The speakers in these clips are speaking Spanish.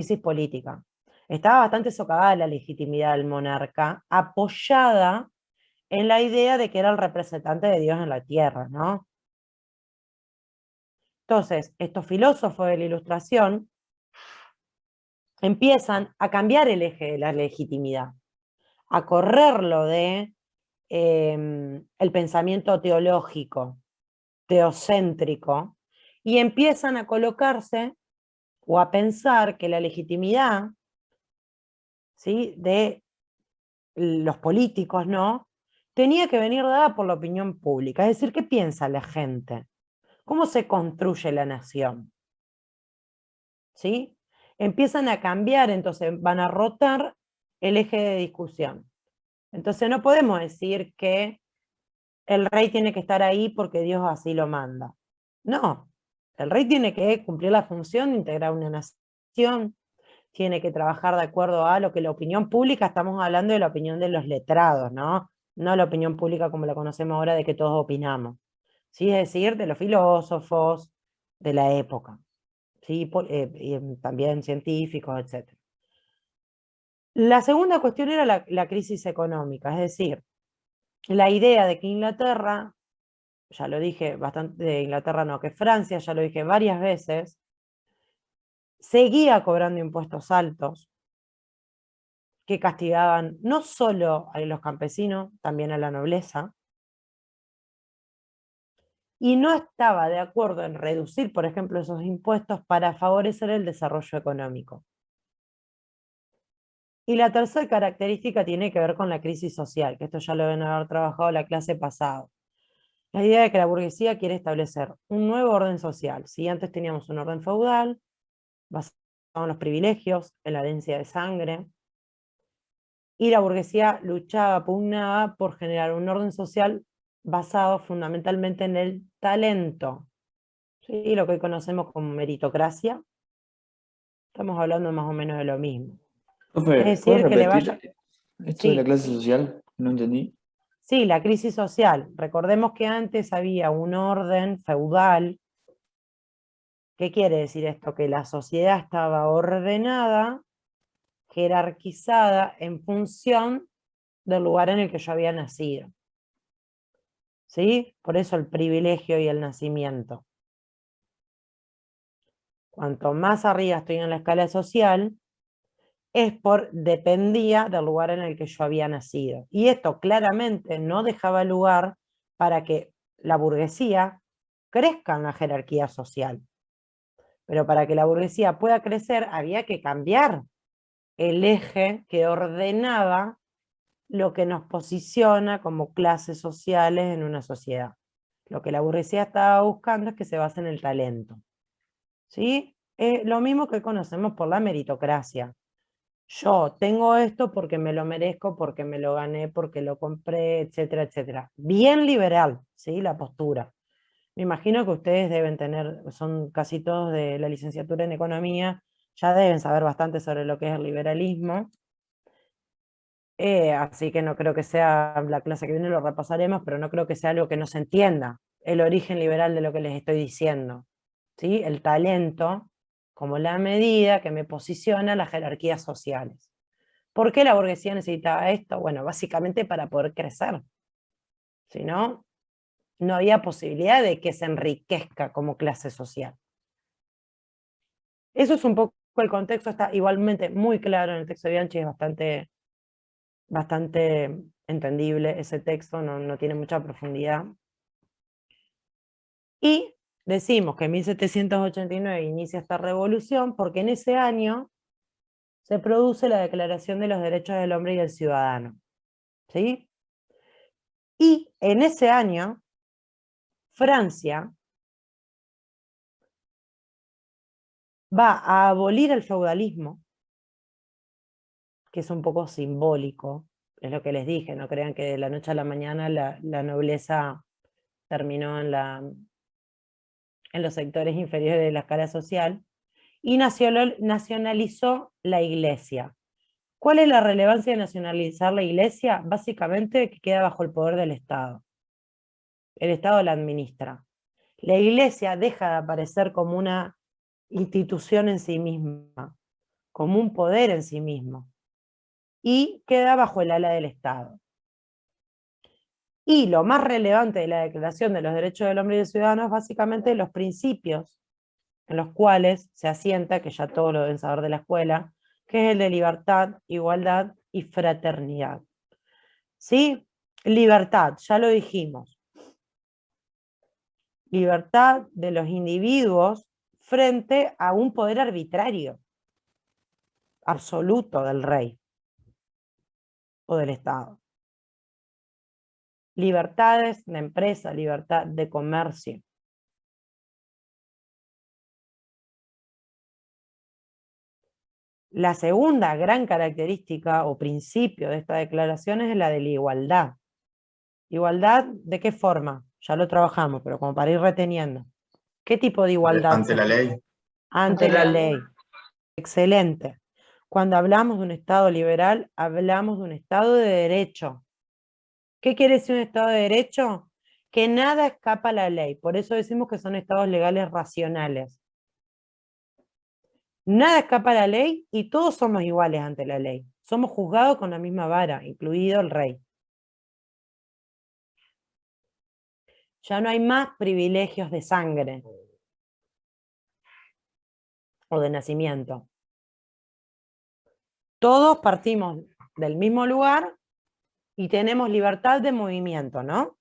crisis política. Estaba bastante socavada la legitimidad del monarca, apoyada en la idea de que era el representante de Dios en la tierra, ¿no? Entonces, estos filósofos de la Ilustración empiezan a cambiar el eje de la legitimidad, a correrlo de el pensamiento teológico, teocéntrico, y empiezan a colocarse o a pensar que la legitimidad, ¿sí?, de los políticos, ¿no?, tenía que venir dada por la opinión pública. Es decir, ¿qué piensa la gente? ¿Cómo se construye la nación? ¿Sí? Empiezan a cambiar, entonces van a rotar el eje de discusión. Entonces no podemos decir que el rey tiene que estar ahí porque Dios así lo manda. No, el rey tiene que cumplir la función de integrar una nación, tiene que trabajar de acuerdo a lo que la opinión pública, estamos hablando de la opinión de los letrados, ¿no? No la opinión pública como la conocemos ahora de que todos opinamos. ¿Sí? Es decir, de los filósofos de la época, ¿sí? Y también científicos, etc. La segunda cuestión era la crisis económica, es decir, la idea de que Inglaterra, ya lo dije bastante, de Inglaterra no, que Francia, ya lo dije varias veces, seguía cobrando impuestos altos que castigaban no solo a los campesinos, también a la nobleza, y no estaba de acuerdo en reducir, por ejemplo, esos impuestos para favorecer el desarrollo económico. Y la tercera característica tiene que ver con la crisis social, que esto ya lo deben haber trabajado la clase pasada. La idea de que la burguesía quiere establecer un nuevo orden social. Si antes teníamos un orden feudal, basado en los privilegios, en la herencia de sangre, y la burguesía luchaba, pugnaba por generar un orden social basado fundamentalmente en el talento, ¿sí? Lo que hoy conocemos como meritocracia. Estamos hablando más o menos de lo mismo. Es Profe, ¿puedes decir, que le vaya... repetir esto de la Sí, clase social? No entendí. sí, la crisis social. Recordemos que antes había un orden feudal. ¿Qué quiere decir esto? Que la sociedad estaba ordenada, jerarquizada en función del lugar en el que yo había nacido. ¿Sí? Por eso el privilegio y el nacimiento. Cuanto más arriba estoy en la escala social, dependía del lugar en el que yo había nacido. Y esto claramente no dejaba lugar para que la burguesía crezca en la jerarquía social. Pero para que la burguesía pueda crecer había que cambiar el eje que ordenaba lo que nos posiciona como clases sociales en una sociedad. Lo que la burguesía estaba buscando es que se base en el talento. ¿Sí? Lo mismo que conocemos por la meritocracia. Yo tengo esto porque me lo merezco, porque me lo gané, porque lo compré, etcétera, etcétera. Bien liberal, ¿sí? La postura. Me imagino que ustedes deben tener, son casi todos de la licenciatura en economía, ya deben saber bastante sobre lo que es el liberalismo. Así que no creo que sea la clase que viene, lo repasaremos, pero no creo que sea algo que no se entienda, el origen liberal de lo que les estoy diciendo. ¿Sí? El talento como la medida que me posiciona en las jerarquías sociales. ¿Por qué la burguesía necesitaba esto? Bueno, básicamente para poder crecer. Si no, no había posibilidad de que se enriquezca como clase social. Eso es un poco el contexto, está igualmente muy claro en el texto de Bianchi, es bastante entendible ese texto, no tiene mucha profundidad. Y decimos que en 1789 inicia esta revolución porque en ese año se produce la Declaración de los Derechos del Hombre y del Ciudadano. ¿Sí? Y en ese año, Francia va a abolir el feudalismo, que es un poco simbólico, es lo que les dije, no crean que de la noche a la mañana la nobleza terminó en los sectores inferiores de la escala social, y nacionalizó la iglesia. ¿Cuál es la relevancia de nacionalizar la iglesia? Básicamente que queda bajo el poder del Estado. El Estado la administra. La iglesia deja de aparecer como una institución en sí misma. como un poder en sí mismo, y queda bajo el ala del Estado. Y lo más relevante de la Declaración de los Derechos del Hombre y del Ciudadano es básicamente los principios en los cuales se asienta, que ya todos lo deben saber de la escuela, que es el de libertad, igualdad y fraternidad. ¿Sí? Libertad, ya lo dijimos. Libertad de los individuos frente a un poder arbitrario, absoluto del rey o del Estado. Libertades de empresa, libertad de comercio. La segunda gran característica o principio de esta declaración es la de la igualdad. ¿Igualdad de qué forma? Ya lo trabajamos, pero como para ir reteniendo. ¿Qué tipo de igualdad? Ante la ley. Ante la ley. Excelente. Cuando hablamos de un Estado liberal, hablamos de un Estado de derecho. ¿Qué quiere decir un Estado de derecho? Que nada escapa a la ley. Por eso decimos que son estados legales racionales. Nada escapa a la ley y todos somos iguales ante la ley. Somos juzgados con la misma vara, incluido el rey. Ya no hay más privilegios de sangre o de nacimiento. Todos partimos del mismo lugar y tenemos libertad de movimiento, ¿no?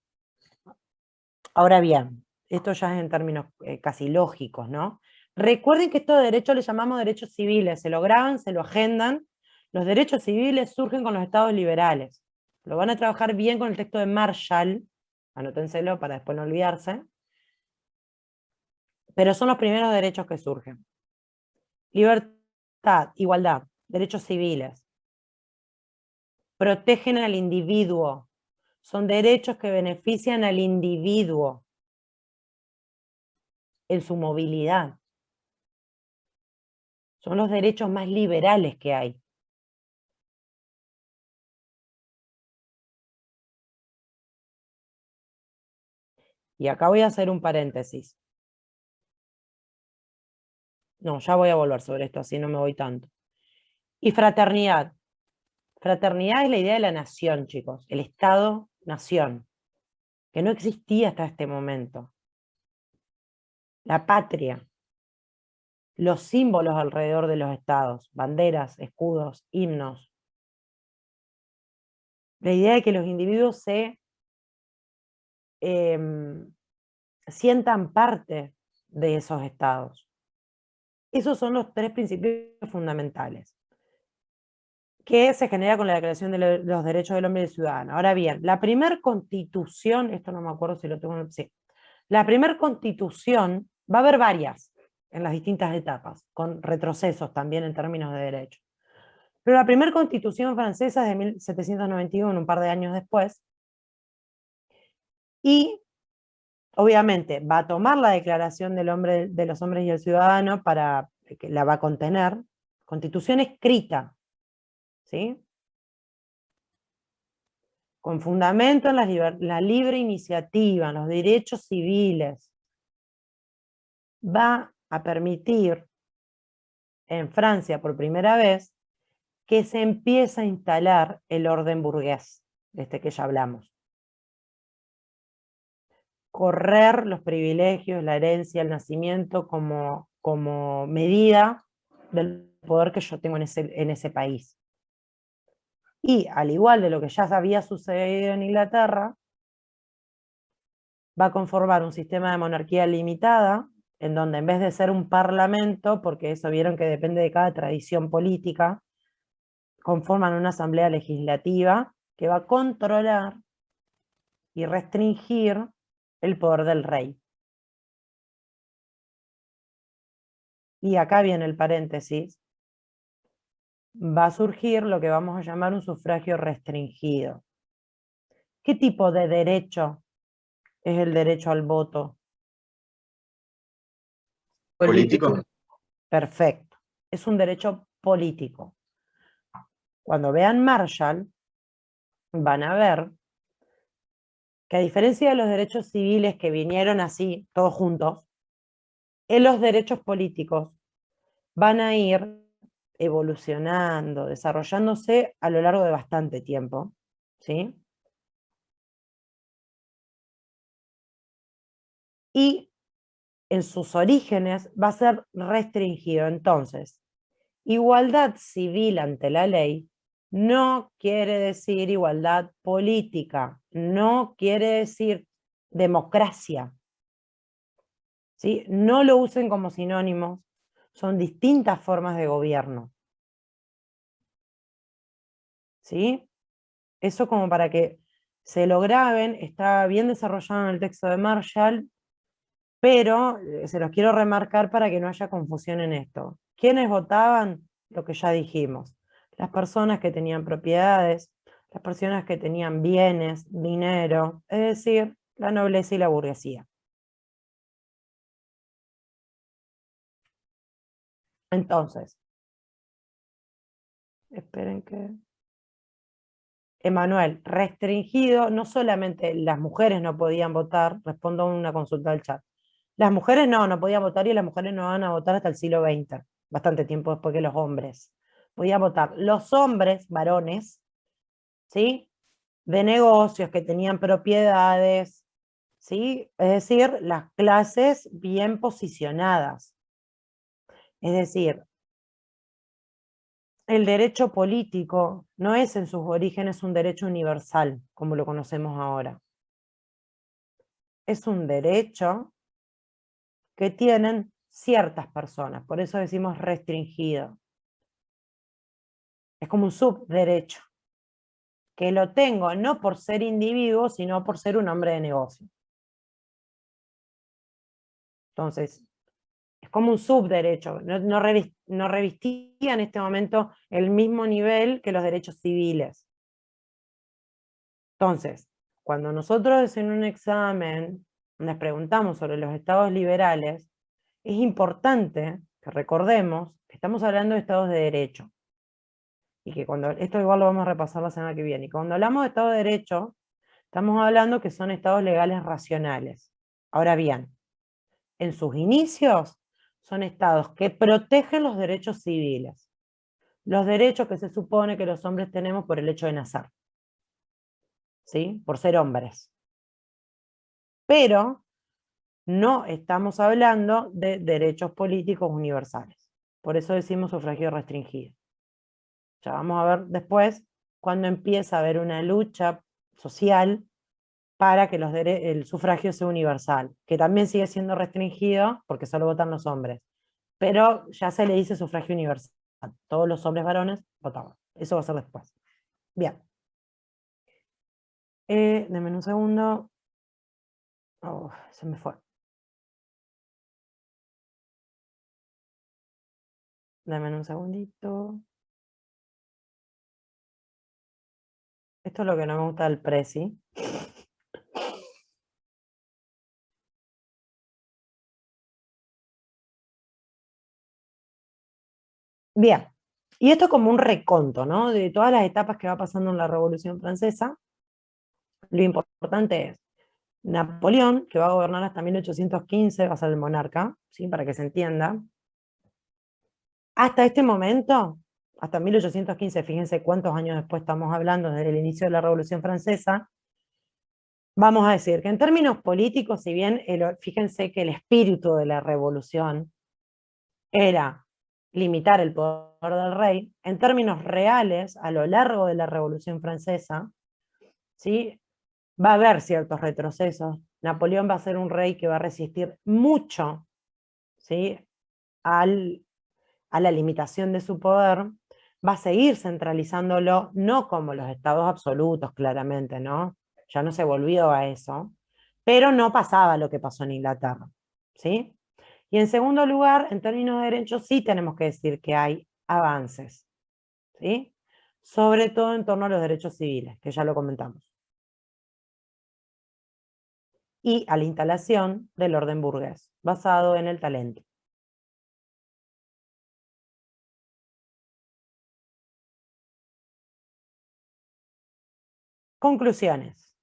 Ahora bien, esto ya es en términos casi lógicos, ¿no? Recuerden que estos derechos les llamamos derechos civiles, se lo graban, se lo agendan. Los derechos civiles surgen con los estados liberales. Lo van a trabajar bien con el texto de Marshall, anótenselo para después no olvidarse, pero son los primeros derechos que surgen. Libertad, igualdad, derechos civiles. Protegen al individuo. Son derechos que benefician al individuo en su movilidad. Son los derechos más liberales que hay. Y acá voy a hacer un paréntesis. No, ya voy a volver sobre esto, así no me voy tanto. Y fraternidad. Fraternidad es la idea de la nación, chicos. El Estado-nación, que no existía hasta este momento. La patria. Los símbolos alrededor de los estados. Banderas, escudos, himnos. La idea de que los individuos se sientan parte de esos estados. Esos son los tres principios fundamentales que se genera con la Declaración de los Derechos del Hombre y del Ciudadano. Ahora bien, la primera constitución, esto no me acuerdo si lo tengo, sí, la primera constitución, va a haber varias en las distintas etapas, con retrocesos también en términos de derechos. Pero la primera constitución francesa es de 1791, un par de años después, y obviamente va a tomar la Declaración de los Hombres y el Ciudadano para que la va a contener, constitución escrita, ¿sí? Con fundamento en la libre iniciativa, en los derechos civiles, va a permitir en Francia por primera vez que se empieza a instalar el orden burgués, de este que ya hablamos. Correr los privilegios, la herencia, el nacimiento como medida del poder que yo tengo en ese país. Y al igual de lo que ya había sucedido en Inglaterra, va a conformar un sistema de monarquía limitada, en donde en vez de ser un parlamento, porque eso vieron que depende de cada tradición política, conforman una asamblea legislativa que va a controlar y restringir el poder del rey. Y acá viene el paréntesis. Va a surgir lo que vamos a llamar un sufragio restringido. ¿Qué tipo de derecho es el derecho al voto? Político. Perfecto. Es un derecho político. Cuando vean Marshall, van a ver que a diferencia de los derechos civiles que vinieron así, todos juntos, en los derechos políticos van a ir evolucionando, desarrollándose a lo largo de bastante tiempo, ¿sí? Y en sus orígenes va a ser restringido. Entonces, igualdad civil ante la ley no quiere decir igualdad política, no quiere decir democracia, ¿sí? No lo usen como sinónimos, son distintas formas de gobierno, ¿sí? Eso como para que se lo graben, está bien desarrollado en el texto de Marshall, pero se los quiero remarcar para que no haya confusión en esto. ¿Quiénes votaban? Lo que ya dijimos. Las personas que tenían propiedades, las personas que tenían bienes, dinero, es decir, la nobleza y la burguesía. Entonces, esperen que... Emanuel, restringido, no solamente las mujeres no podían votar, respondo a una consulta del chat. Las mujeres no podían votar y las mujeres no van a votar hasta el siglo XX, bastante tiempo después que los hombres. Podían votar los hombres, varones, ¿sí? De negocios que tenían propiedades, ¿sí? Es decir, las clases bien posicionadas. Es decir, el derecho político no es en sus orígenes un derecho universal, como lo conocemos ahora. Es un derecho que tienen ciertas personas, por eso decimos restringido. Es como un subderecho, que lo tengo no por ser individuo, sino por ser un hombre de negocio. Entonces, es como un subderecho, no revestía en este momento el mismo nivel que los derechos civiles. Entonces, cuando nosotros en un examen nos preguntamos sobre los estados liberales, es importante que recordemos que estamos hablando de estados de derecho. Y que cuando, esto igual lo vamos a repasar la semana que viene, y cuando hablamos de estado de derecho, estamos hablando que son estados legales racionales. Ahora bien, en sus inicios son estados que protegen los derechos civiles, los derechos que se supone que los hombres tenemos por el hecho de nacer, ¿sí? Por ser hombres. Pero no estamos hablando de derechos políticos universales. Por eso decimos sufragio restringido. Ya vamos a ver después cuando empieza a haber una lucha social para que el sufragio sea universal, que también sigue siendo restringido porque solo votan los hombres, pero ya se le dice sufragio universal. Todos los hombres varones votaban. Eso va a ser después. Bien. Denme un segundo. Oh, se me fue. Denme un segundito. Esto es lo que no me gusta del Prezi. Bien, y esto como un reconto, ¿no? De todas las etapas que va pasando en la Revolución Francesa. Lo importante es Napoleón, que va a gobernar hasta 1815, va a ser el monarca, ¿sí? Para que se entienda. Hasta este momento, hasta 1815, fíjense cuántos años después estamos hablando desde el inicio de la Revolución Francesa, vamos a decir que en términos políticos, si bien, fíjense que el espíritu de la revolución era limitar el poder del rey, en términos reales, a lo largo de la Revolución Francesa, ¿sí? Va a haber ciertos retrocesos. Napoleón va a ser un rey que va a resistir mucho, ¿sí? a la limitación de su poder, va a seguir centralizándolo, no como los estados absolutos, claramente, ¿no? Ya no se volvió a eso, pero no pasaba lo que pasó en Inglaterra, ¿sí? Y en segundo lugar, en términos de derechos, sí tenemos que decir que hay avances, ¿sí? Sobre todo en torno a los derechos civiles, que ya lo comentamos. Y a la instalación del orden burgués, basado en el talento. Conclusiones.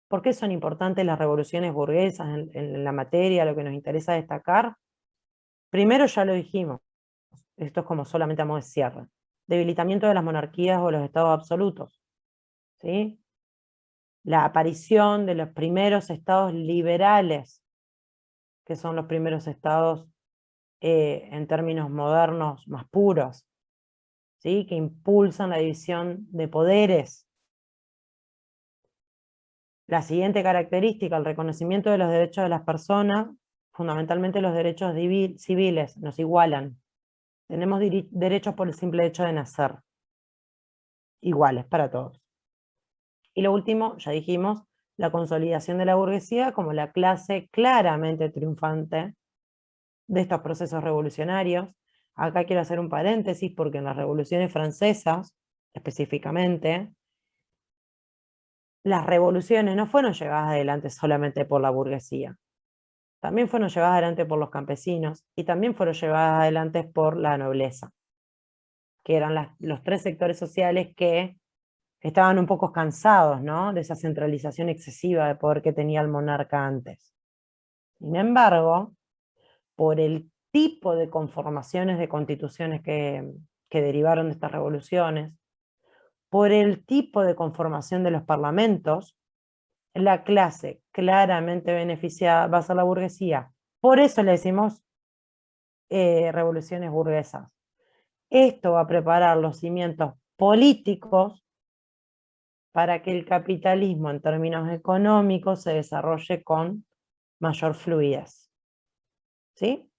¿Por qué son importantes las revoluciones burguesas en la materia? Lo que nos interesa destacar. Primero ya lo dijimos, esto es como solamente a modo de cierre, debilitamiento de las monarquías o los estados absolutos, ¿sí? La aparición de los primeros estados liberales, que son los primeros estados en términos modernos más puros, ¿sí? Que impulsan la división de poderes. La siguiente característica, el reconocimiento de los derechos de las personas, fundamentalmente los derechos civiles, nos igualan. Tenemos derechos por el simple hecho de nacer, iguales para todos. Y lo último, ya dijimos, la consolidación de la burguesía como la clase claramente triunfante de estos procesos revolucionarios. Acá quiero hacer un paréntesis porque en las revoluciones francesas, específicamente, las revoluciones no fueron llevadas adelante solamente por la burguesía, también fueron llevadas adelante por los campesinos y también fueron llevadas adelante por la nobleza, que eran los tres sectores sociales que estaban un poco cansados, ¿no?, de esa centralización excesiva de poder que tenía el monarca antes. Sin embargo, por el tipo de conformaciones de constituciones que derivaron de estas revoluciones, por el tipo de conformación de los parlamentos, la clase claramente beneficiada va a ser la burguesía. Por eso le decimos revoluciones burguesas. Esto va a preparar los cimientos políticos para que el capitalismo en términos económicos se desarrolle con mayor fluidez. ¿Sí?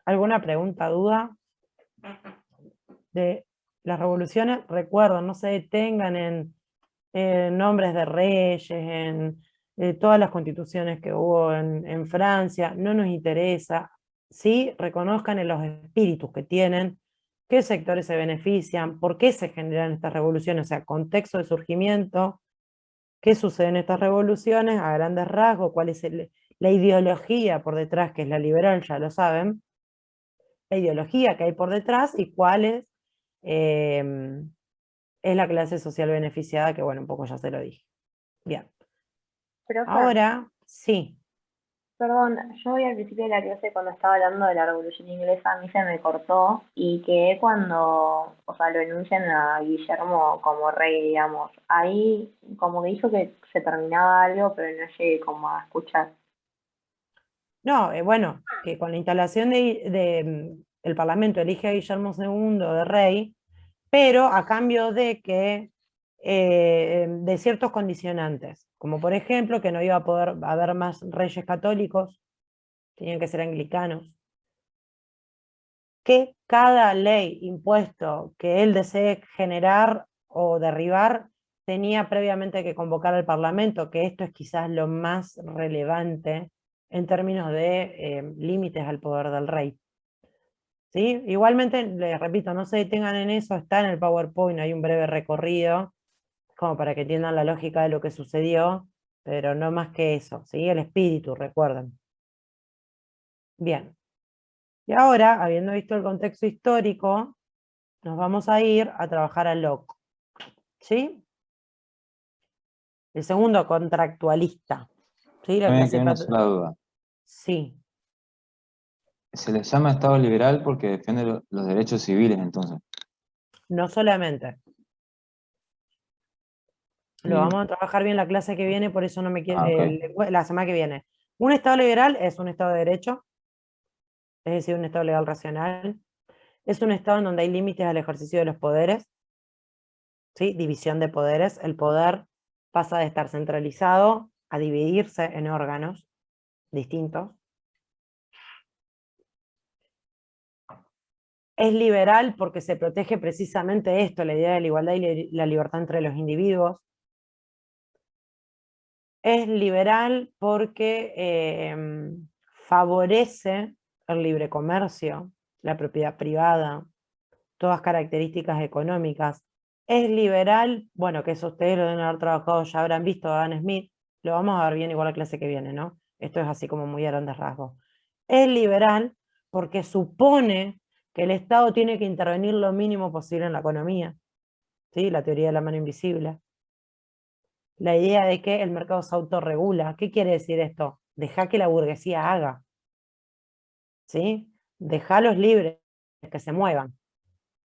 ¿Alguna pregunta, duda? De las revoluciones, recuerden, no se detengan en nombres de reyes, en todas las constituciones que hubo en Francia, no nos interesa. Sí, reconozcan en los espíritus que tienen, qué sectores se benefician, por qué se generan estas revoluciones, o sea, contexto de surgimiento, qué sucede en estas revoluciones, a grandes rasgos, cuál es la ideología por detrás, que es la liberal, ya lo saben, la ideología que hay por detrás y cuál es la clase social beneficiada, que bueno, un poco ya se lo dije. Bien. Profe, Ahora, sí. perdón, yo hoy al principio de la clase cuando estaba hablando de la Revolución Inglesa a mí se me cortó y que cuando, o sea, lo enuncian a Guillermo como rey, digamos, ahí como que dijo que se terminaba algo, pero no llegué como a escuchar. No, bueno, que con la instalación el Parlamento elige a Guillermo II de rey, pero a cambio de que de ciertos condicionantes, como por ejemplo que no iba a poder haber más reyes católicos, tenían que ser anglicanos, que cada ley, impuesto que él desee generar o derribar, tenía previamente que convocar al Parlamento, que esto es quizás lo más relevante en términos de límites al poder del rey. ¿Sí? Igualmente, les repito, no se detengan en eso, está en el PowerPoint, hay un breve recorrido, como para que entiendan la lógica de lo que sucedió, pero no más que eso, ¿sí? El espíritu, recuerden. Bien. Y ahora, habiendo visto el contexto histórico, nos vamos a ir a trabajar a Locke, ¿sí? El segundo contractualista, ¿sí? La También clase queda una sola duda. Sí. Se les llama Estado liberal porque defiende los derechos civiles, entonces. No solamente. Lo Y- vamos a trabajar bien la clase que viene, por eso no me quiero, ok. la semana que viene. Un Estado liberal es un Estado de derecho, es decir, un Estado legal racional. Es un Estado en donde hay límites al ejercicio de los poderes, ¿sí? División de poderes. El poder pasa de estar centralizado a dividirse en órganos distintos. Es liberal porque se protege precisamente esto, la idea de la igualdad y la libertad entre los individuos. Es liberal porque favorece el libre comercio, la propiedad privada, todas características económicas. Es liberal, bueno, que eso ustedes lo deben haber trabajado, ya habrán visto a Adam Smith, lo vamos a ver bien igual la clase que viene, ¿no? Esto es así como muy a grandes rasgos. Es liberal porque supone que el Estado tiene que intervenir lo mínimo posible en la economía, ¿sí? La teoría de la mano invisible. La idea de que el mercado se autorregula. ¿Qué quiere decir esto? Deja que la burguesía haga, ¿sí? Dejalos libres. que se muevan.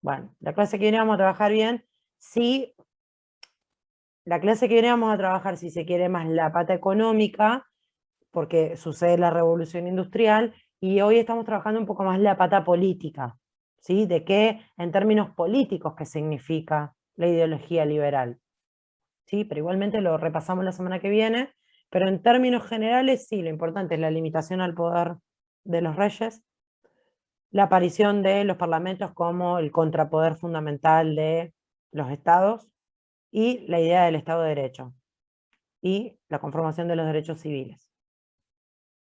Bueno, la clase que viene vamos a trabajar bien, sí, la clase que viene vamos a trabajar, si se quiere, más la pata económica, porque sucede la revolución industrial, y hoy estamos trabajando un poco más la pata política, ¿sí? De qué, en términos políticos, qué significa la ideología liberal, ¿sí? Pero igualmente lo repasamos la semana que viene, pero en términos generales, sí, lo importante es la limitación al poder de los reyes, la aparición de los parlamentos como el contrapoder fundamental de los estados, y la idea del Estado de Derecho, y la conformación de los derechos civiles.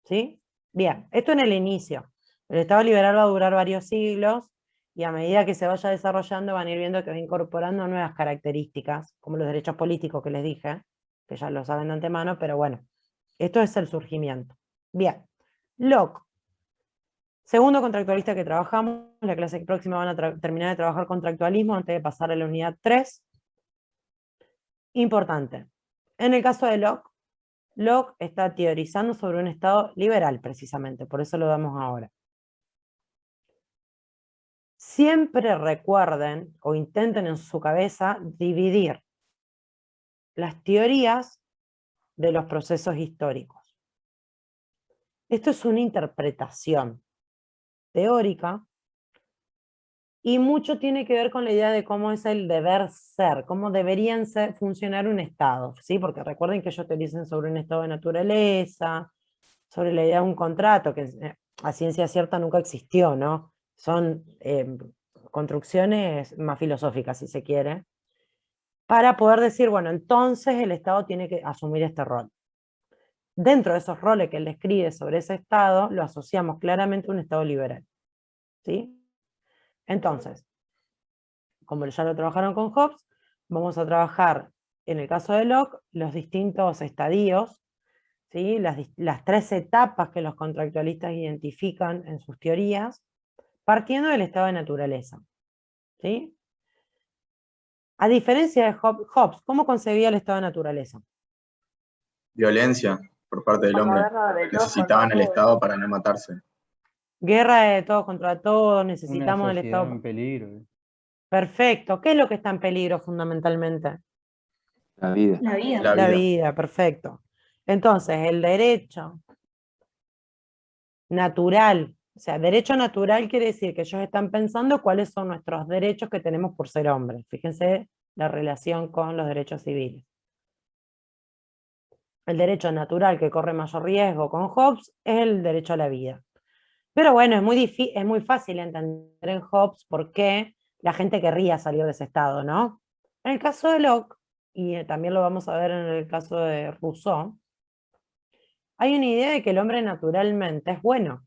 ¿Sí? Bien, esto en el inicio. El Estado liberal va a durar varios siglos, y a medida que se vaya desarrollando van a ir viendo que va incorporando nuevas características, como los derechos políticos que les dije, que ya lo saben de antemano, pero bueno, esto es el surgimiento. Bien, Locke. Segundo contractualista que trabajamos, la clase próxima van a terminar de trabajar contractualismo antes de pasar a la unidad 3. Importante. En el caso de Locke, Locke está teorizando sobre un Estado liberal, precisamente, por eso lo damos ahora. Siempre recuerden o intenten en su cabeza dividir las teorías de los procesos históricos. Esto es una interpretación teórica y mucho tiene que ver con la idea de cómo es el deber ser, cómo deberían funcionar un Estado, ¿sí? Porque recuerden que ellos teorizan sobre un estado de naturaleza, sobre la idea de un contrato, que a ciencia cierta nunca existió, ¿no? Son construcciones más filosóficas, si se quiere, para poder decir, bueno, entonces el Estado tiene que asumir este rol. Dentro de esos roles que él describe sobre ese Estado, lo asociamos claramente a un Estado liberal, ¿sí? Entonces, como ya lo trabajaron con Hobbes, vamos a trabajar, en el caso de Locke, los distintos estadios, ¿sí? Las 3 etapas que los contractualistas identifican en sus teorías, partiendo del estado de naturaleza, ¿sí? A diferencia de Hobbes, ¿cómo concebía el estado de naturaleza? Violencia por parte del Como hombre. guerra de todos Necesitaban contra el todos. Estado para no matarse. Guerra de todos contra todos, Una necesitamos el sociedad estado. en peligro. Perfecto. ¿Qué es lo que está en peligro fundamentalmente? La vida. La vida. La La vida. vida, perfecto. Entonces, el derecho natural, o sea, derecho natural quiere decir que ellos están pensando cuáles son nuestros derechos que tenemos por ser hombres. Fíjense la relación con los derechos civiles. El derecho natural que corre mayor riesgo con Hobbes es el derecho a la vida. Pero bueno, es muy fácil entender en Hobbes por qué la gente querría salir de ese estado, ¿no? En el caso de Locke, y también lo vamos a ver en el caso de Rousseau, hay una idea de que el hombre naturalmente es bueno,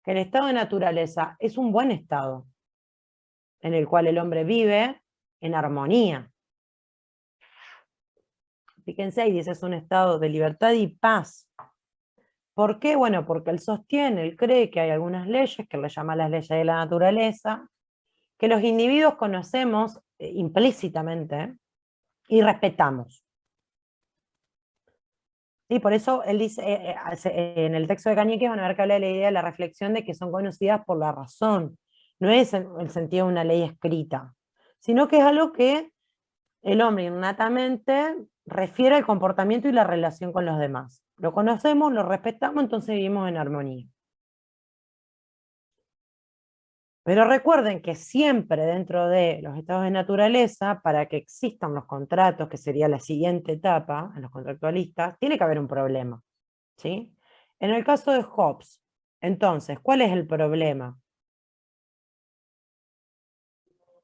que el estado de naturaleza es un buen estado, en el cual el hombre vive en armonía. Fíjense, ahí dice, es un estado de libertad y paz. ¿Por qué? Bueno, porque él sostiene, él cree que hay algunas leyes, que le llama las leyes de la naturaleza, que los individuos conocemos implícitamente y respetamos. Y por eso él dice, en el texto de Cañeque van a ver que habla de la idea de la reflexión de que son conocidas por la razón. No es en el sentido de una ley escrita, sino que es algo que el hombre innatamente refiere al comportamiento y la relación con los demás. Lo conocemos, lo respetamos, entonces vivimos en armonía. Pero recuerden que siempre dentro de los estados de naturaleza, para que existan los contratos, que sería la siguiente etapa en los contractualistas, tiene que haber un problema, ¿sí? En el caso de Hobbes, entonces, ¿cuál es el problema?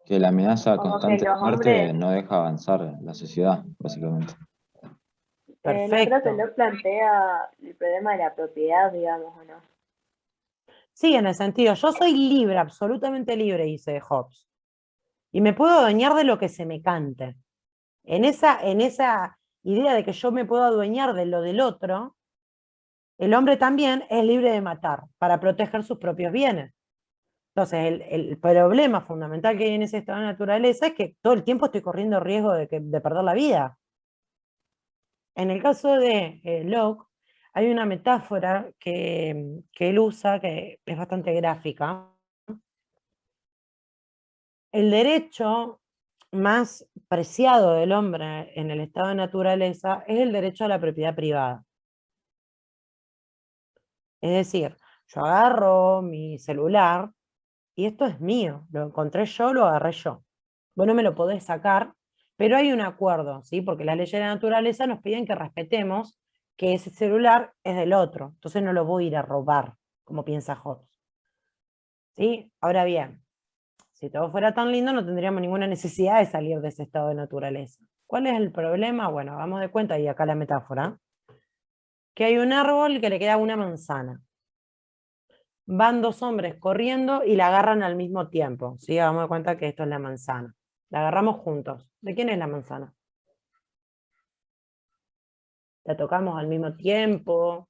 Que la amenaza Como que constante de los muerte hombres, no deja avanzar la sociedad, básicamente. no creo que Perfecto. Locke plantea el problema de la propiedad, digamos, ¿o no? Sí, en el sentido, yo soy libre, absolutamente libre, dice Hobbes, y me puedo adueñar de lo que se me cante. En esa idea de que yo me puedo adueñar de lo del otro, el hombre también es libre de matar para proteger sus propios bienes. Entonces, el problema fundamental que hay en ese estado de naturaleza es que todo el tiempo estoy corriendo riesgo de perder la vida. En el caso de Locke, hay una metáfora que él usa que es bastante gráfica, el derecho más preciado del hombre en el estado de naturaleza es el derecho a la propiedad privada. Es decir, yo agarro mi celular y esto es mío, lo encontré yo, lo agarré yo. Vos no me lo podés sacar, pero hay un acuerdo, ¿sí? Porque las leyes de la naturaleza nos piden que respetemos que ese celular es del otro, entonces no lo voy a ir a robar, como piensa Hobbes. ¿Sí? Ahora bien, si todo fuera tan lindo, no tendríamos ninguna necesidad de salir de ese estado de naturaleza. ¿Cuál es el problema? Bueno, hagamos de cuenta, y acá la metáfora, que hay un árbol que le queda una manzana. Van dos hombres corriendo y la agarran al mismo tiempo. ¿Sí? Hagamos de cuenta que esto es la manzana. La agarramos juntos. ¿De quién es la manzana? La tocamos al mismo tiempo.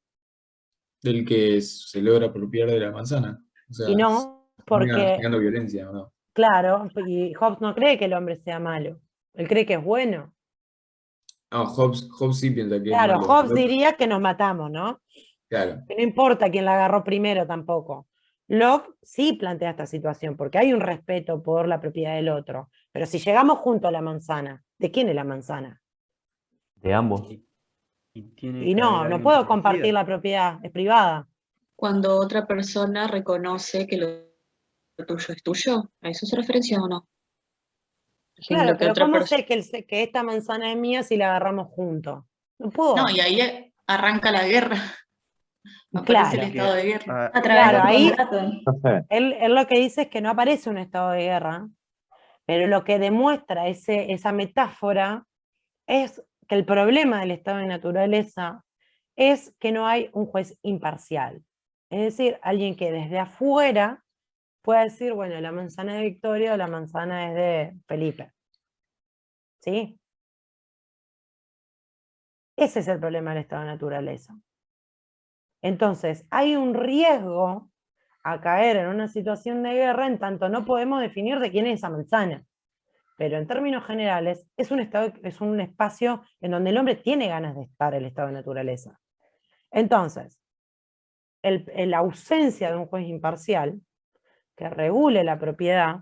Del que se logra apropiar de la manzana. O sea, Y no, termina porque, generando violencia, ¿o no? claro, y Hobbes no cree que el hombre sea malo. Él cree que es bueno. No, Hobbes sí piensa que es Claro, malo. Hobbes diría que nos matamos, ¿no? Claro. Que no importa quién la agarró primero tampoco. Locke sí plantea esta situación, porque hay un respeto por la propiedad del otro. Pero si llegamos junto a la manzana, ¿de quién es la manzana? De ambos. Y tiene Y que haber no alguien puedo que compartir decida. la propiedad, es privada. Cuando otra persona reconoce que lo tuyo es tuyo, ¿a eso se referencia o no? Diciendo Claro, que pero otra ¿cómo persona... sé que esta manzana es mía si la agarramos juntos? No puedo. No, y ahí arranca la guerra. Aparece el Claro, estado de guerra. A través claro, del ahí contrato. No sé, él lo que dice es que no aparece un estado de guerra, pero lo que demuestra esa metáfora es que el problema del estado de naturaleza es que no hay un juez imparcial. Es decir, alguien que desde afuera pueda decir, bueno, la manzana es de Victoria o la manzana es de Felipe. ¿Sí? Ese es el problema del estado de naturaleza. Entonces, hay un riesgo a caer en una situación de guerra en tanto no podemos definir de quién es esa manzana. Pero en términos generales, es un espacio en donde el hombre tiene ganas de estar, el estado de naturaleza. Entonces, la ausencia de un juez imparcial que regule la propiedad,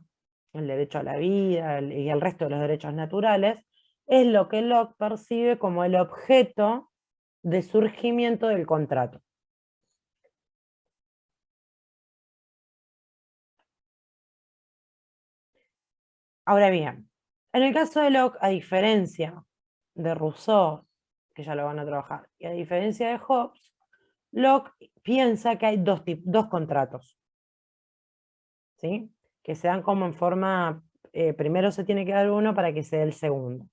el derecho a la vida y el resto de los derechos naturales, es lo que Locke percibe como el objeto de surgimiento del contrato. Ahora bien, en el caso de Locke, a diferencia de Rousseau, que ya lo van a trabajar, y a diferencia de Hobbes, Locke piensa que hay dos contratos, ¿sí? Que se dan como en forma, primero se tiene que dar uno para que se dé el segundo.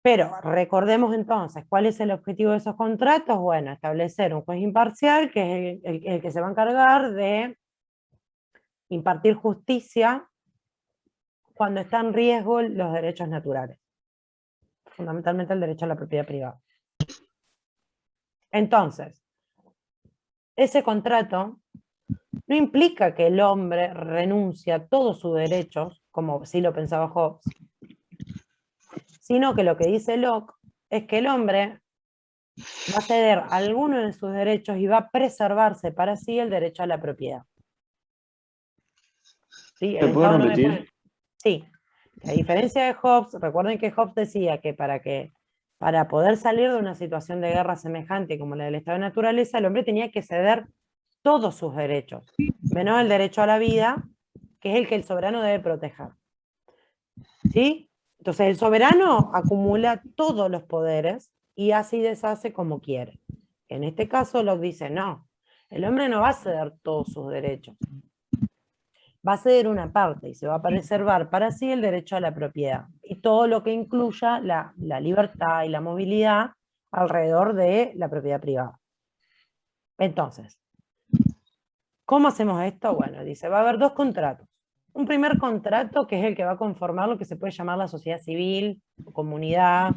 Pero recordemos entonces, ¿cuál es el objetivo de esos contratos? Bueno, establecer un juez imparcial, que es el que se va a encargar de impartir justicia cuando está en riesgo los derechos naturales, fundamentalmente el derecho a la propiedad privada. Entonces, ese contrato no implica que el hombre renuncie a todos sus derechos, como sí lo pensaba Hobbes, sino que lo que dice Locke es que el hombre va a ceder alguno de sus derechos y va a preservarse para sí el derecho a la propiedad. ¿Sí? ¿te puedo repetir? Sí, a diferencia de Hobbes, recuerden que Hobbes decía que para poder salir de una situación de guerra semejante como la del estado de naturaleza, el hombre tenía que ceder todos sus derechos, menos el derecho a la vida, que es el que el soberano debe proteger. ¿Sí? Entonces el soberano acumula todos los poderes y así deshace como quiere. En este caso Locke dice, no, el hombre no va a ceder todos sus derechos. Va a ceder una parte y se va a preservar para sí el derecho a la propiedad y todo lo que incluya la libertad y la movilidad alrededor de la propiedad privada. Entonces, ¿cómo hacemos esto? Bueno, dice, va a haber dos contratos. Un primer contrato que es el que va a conformar lo que se puede llamar la sociedad civil, o comunidad,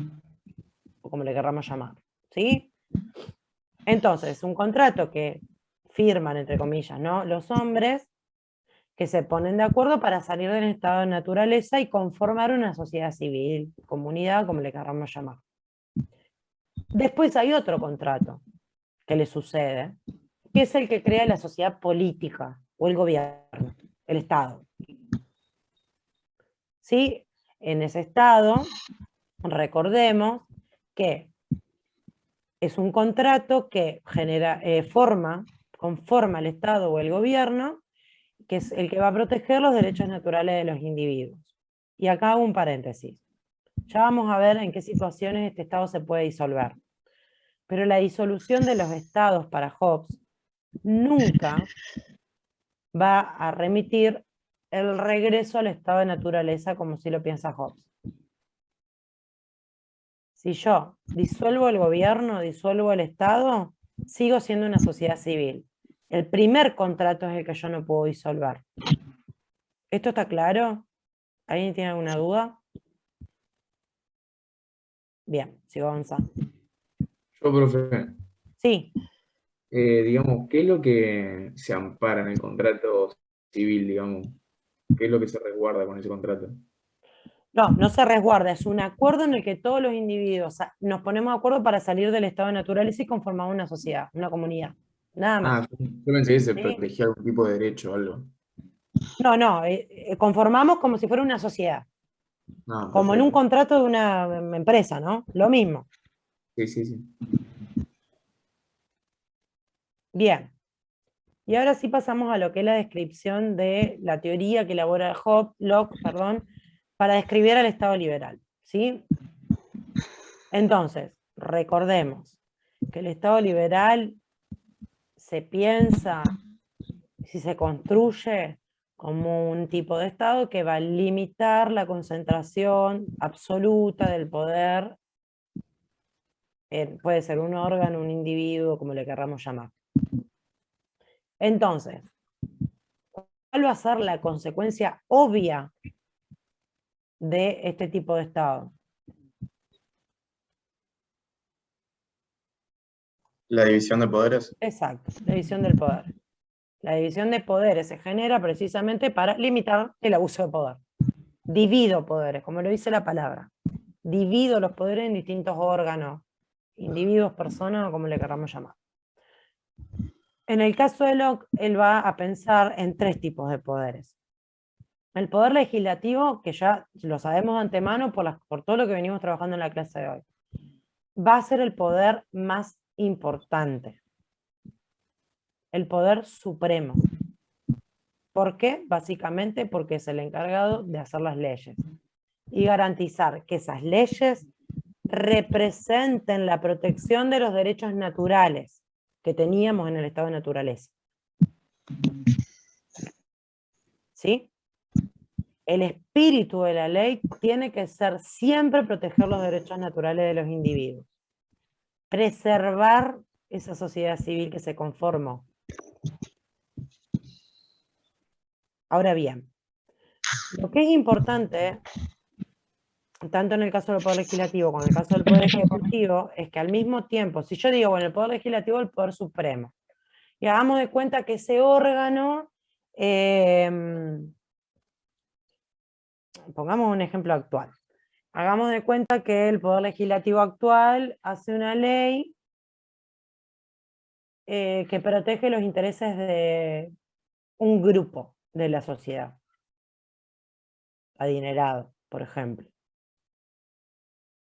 o como le querramos llamar, ¿sí? Entonces, un contrato que firman, entre comillas, ¿no? Los hombres que se ponen de acuerdo para salir del estado de naturaleza y conformar una sociedad civil, comunidad, como le querramos llamar. Después hay otro contrato que le sucede, que es el que crea la sociedad política o el gobierno, el Estado. ¿sí? En ese Estado, recordemos que es un contrato que conforma el Estado o el gobierno, que es el que va a proteger los derechos naturales de los individuos. Y acá hago un paréntesis. Ya vamos a ver en qué situaciones este Estado se puede disolver. Pero la disolución de los Estados para Hobbes nunca va a remitir el regreso al estado de naturaleza como si lo piensa Hobbes. Si yo disuelvo el gobierno, disuelvo el Estado, sigo siendo una sociedad civil. El primer contrato es el que yo no puedo disolver. ¿Esto está claro? ¿Alguien tiene alguna duda? Bien, sigo avanzando. Yo, profe, Sí, digamos, ¿qué es lo que se ampara en el contrato civil, digamos? ¿Qué es lo que se resguarda con ese contrato? no se resguarda, es un acuerdo en el que todos los individuos nos ponemos de acuerdo para salir del estado de naturaleza y conformar una sociedad, una comunidad. Nada más. Yo pensé que se ¿Sí? protegía algún tipo de derecho o algo. No, conformamos como si fuera una sociedad, como en un Perfecto. contrato de una empresa, ¿no? Lo mismo. Sí, sí, sí. Bien. Y ahora sí pasamos a lo que es la descripción de la teoría que elabora Locke, para describir al Estado liberal, ¿sí? Entonces, recordemos que el Estado liberal se piensa, si se construye como un tipo de Estado que va a limitar la concentración absoluta del poder, puede ser un órgano, un individuo, como le querramos llamar. Entonces, ¿cuál va a ser la consecuencia obvia de este tipo de Estado? La división de poderes. Exacto, la división del poder. La división de poderes se genera precisamente para limitar el abuso de poder. Divido poderes, como lo dice la palabra. Divido los poderes en distintos órganos, individuos, personas, o como le queramos llamar. En el caso de Locke, él va a pensar en tres tipos de poderes. El poder legislativo, que ya lo sabemos de antemano por todo lo que venimos trabajando en la clase de hoy, va a ser el poder más importante, el poder supremo. ¿Por qué? Básicamente porque es el encargado de hacer las leyes y garantizar que esas leyes representen la protección de los derechos naturales que teníamos en el estado de naturaleza. ¿Sí? El espíritu de la ley tiene que ser siempre proteger los derechos naturales de los individuos. Preservar esa sociedad civil que se conformó. Ahora bien, lo que es importante, tanto en el caso del Poder Legislativo como en el caso del Poder Ejecutivo, es que al mismo tiempo, si yo digo, bueno, el Poder Legislativo es el Poder Supremo, y hagamos de cuenta que ese órgano, pongamos un ejemplo actual, hagamos de cuenta que el Poder Legislativo actual hace una ley que protege los intereses de un grupo de la sociedad, adinerado, por ejemplo.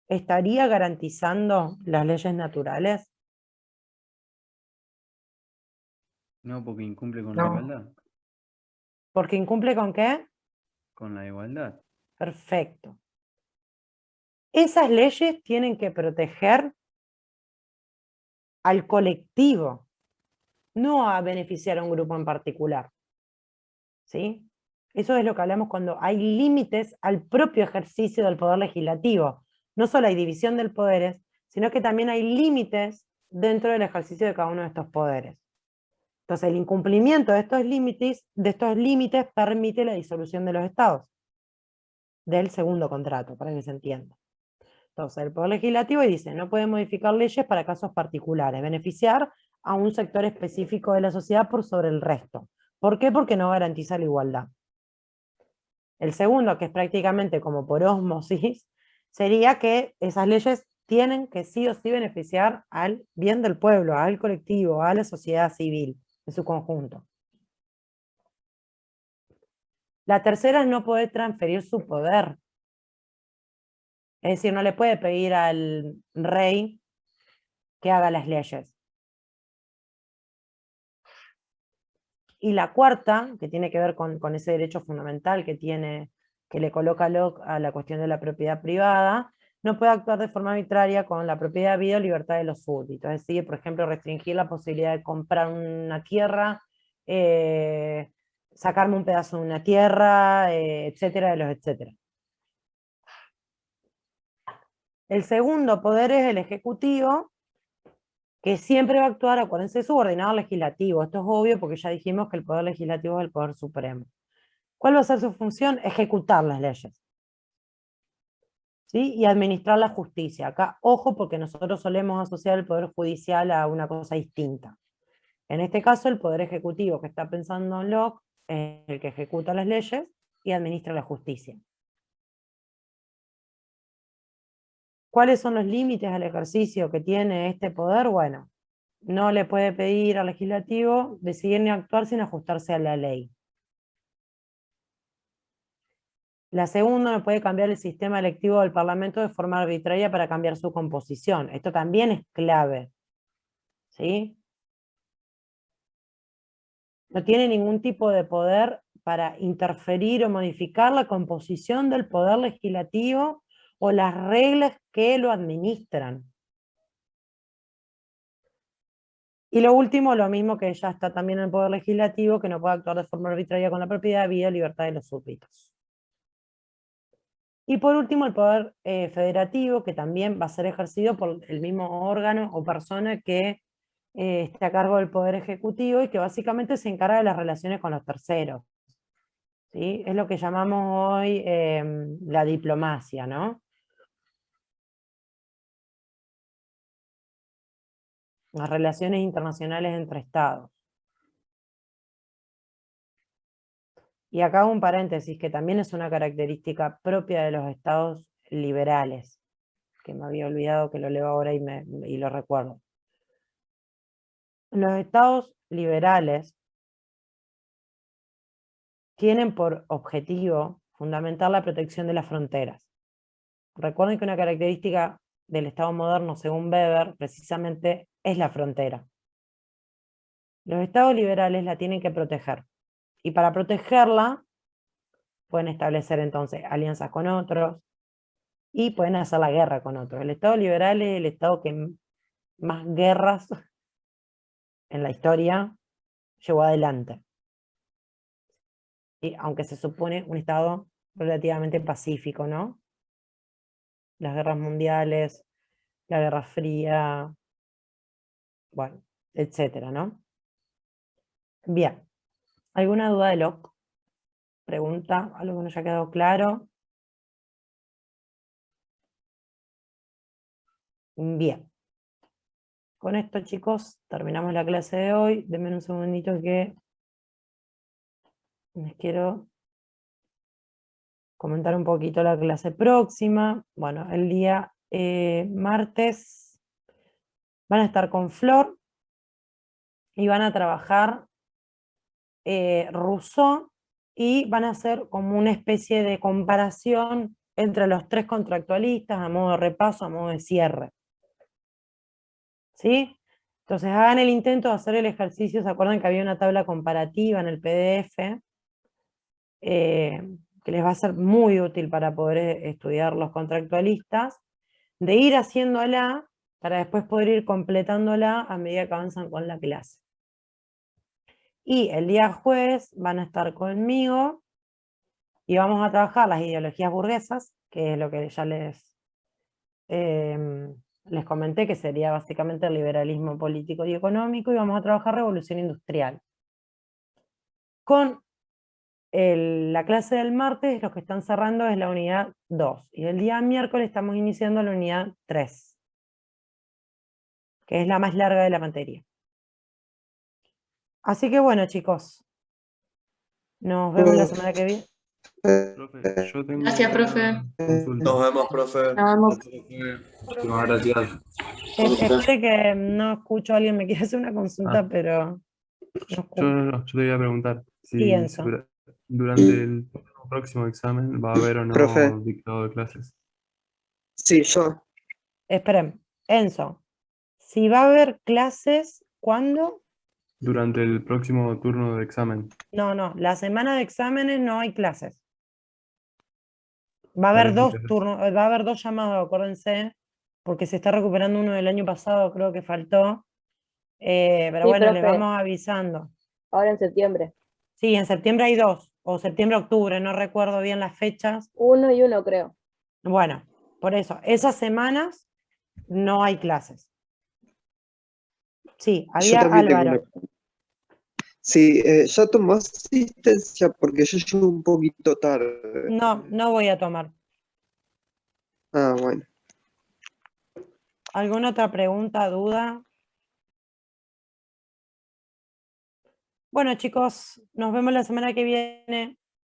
¿Estaría garantizando las leyes naturales? No, porque incumple con No. la igualdad. ¿Porque incumple con qué? Con la igualdad. Perfecto. Esas leyes tienen que proteger al colectivo, no a beneficiar a un grupo en particular. ¿Sí? Eso es lo que hablamos cuando hay límites al propio ejercicio del poder legislativo. No solo hay división de poderes, sino que también hay límites dentro del ejercicio de cada uno de estos poderes. Entonces, el incumplimiento de estos límites permite la disolución de los estados del segundo contrato, para que se entienda. Entonces, el Poder Legislativo dice, no puede modificar leyes para casos particulares, beneficiar a un sector específico de la sociedad por sobre el resto. ¿Por qué? Porque no garantiza la igualdad. El segundo, que es prácticamente como por ósmosis, sería que esas leyes tienen que sí o sí beneficiar al bien del pueblo, al colectivo, a la sociedad civil en su conjunto. La tercera es no poder transferir su poder. Es decir, no le puede pedir al rey que haga las leyes. Y la cuarta, que tiene que ver con ese derecho fundamental que le coloca Locke a la cuestión de la propiedad privada, no puede actuar de forma arbitraria con la propiedad, vida o libertad de los súbditos. Es decir, por ejemplo, restringir la posibilidad de comprar una tierra, sacarme un pedazo de una tierra, etcétera, de los etcétera. El segundo poder es el ejecutivo, que siempre va a actuar, acuérdense, subordinado al legislativo. Esto es obvio porque ya dijimos que el poder legislativo es el poder supremo. ¿Cuál va a ser su función? Ejecutar las leyes. ¿Sí? Y administrar la justicia. Acá, ojo, porque nosotros solemos asociar el poder judicial a una cosa distinta. En este caso, el poder ejecutivo que está pensando Locke es el que ejecuta las leyes y administra la justicia. ¿Cuáles son los límites al ejercicio que tiene este poder? Bueno, no le puede pedir al legislativo decidir ni actuar sin ajustarse a la ley. La segunda, no puede cambiar el sistema electivo del Parlamento de forma arbitraria para cambiar su composición. Esto también es clave. ¿Sí? No tiene ningún tipo de poder para interferir o modificar la composición del poder legislativo o las reglas que lo administran. Y lo último, lo mismo que ya está también en el poder legislativo, que no puede actuar de forma arbitraria con la propiedad, vida y libertad de los súbditos. Y por último, el poder federativo, que también va a ser ejercido por el mismo órgano o persona que esté a cargo del poder ejecutivo y que básicamente se encarga de las relaciones con los terceros. ¿Sí? Es lo que llamamos hoy la diplomacia, ¿no? Las relaciones internacionales entre estados. Y acá hago un paréntesis, que también es una característica propia de los estados liberales, que me había olvidado que lo leo ahora y lo recuerdo. Los estados liberales tienen por objetivo fundamental la protección de las fronteras. Recuerden que una característica del Estado moderno, según Weber, precisamente es la frontera. Los estados liberales la tienen que proteger. Y para protegerla, pueden establecer entonces alianzas con otros y pueden hacer la guerra con otros. El Estado liberal es el Estado que más guerras en la historia llevó adelante. Y aunque se supone un Estado relativamente pacífico, ¿no? Las guerras mundiales, la Guerra Fría, bueno, etcétera, ¿no? Bien. ¿Alguna duda de Locke? Pregunta, algo que no haya quedado claro. Bien. Con esto, chicos, terminamos la clase de hoy. Denme un segundito que les quiero comentar un poquito la clase próxima. Bueno, el día martes van a estar con Flor y van a trabajar Rousseau y van a hacer como una especie de comparación entre los tres contractualistas a modo de repaso, a modo de cierre. ¿Sí? Entonces hagan el intento de hacer el ejercicio. ¿Se acuerdan que había una tabla comparativa en el PDF? Que les va a ser muy útil para poder estudiar los contractualistas, de ir haciéndola para después poder ir completándola a medida que avanzan con la clase. Y el día jueves van a estar conmigo y vamos a trabajar las ideologías burguesas, que es lo que ya les comenté, que sería básicamente el liberalismo político y económico, y vamos a trabajar revolución industrial. Con la clase del martes, los que están cerrando es la unidad 2, y el día miércoles estamos iniciando la unidad 3, que es la más larga de la materia. Así que bueno, chicos, nos vemos la semana que viene. Profe, yo tengo Gracias, una profe. consulta. Nos vemos, profe. Nos vemos. Muchísimas gracias. Espere que no escucho a alguien, me quiere hacer una consulta, pero no escucho. Yo te voy a preguntar. Sí, Enzo. Durante el próximo examen va a haber o no Profe. dictado de clases. Sí, yo. Esperen, Enzo, si va a haber clases, ¿cuándo? Durante el próximo turno de examen. No, la semana de exámenes no hay clases. Va a haber Parece dos que- turnos, va a haber dos llamados, acuérdense, porque se está recuperando uno del año pasado, creo que faltó. Pero Sí, bueno, les profe. vamos avisando. Ahora en septiembre. Sí, en septiembre hay dos, o septiembre-octubre, no recuerdo bien las fechas. 1 y 1, creo. Bueno, por eso, esas semanas no hay clases. Sí, Yo había también tengo Álvaro. Sí, ya tomó asistencia porque yo llego un poquito tarde. No voy a tomar. Ah, bueno. ¿Alguna otra pregunta, duda? Bueno, chicos, nos vemos la semana que viene.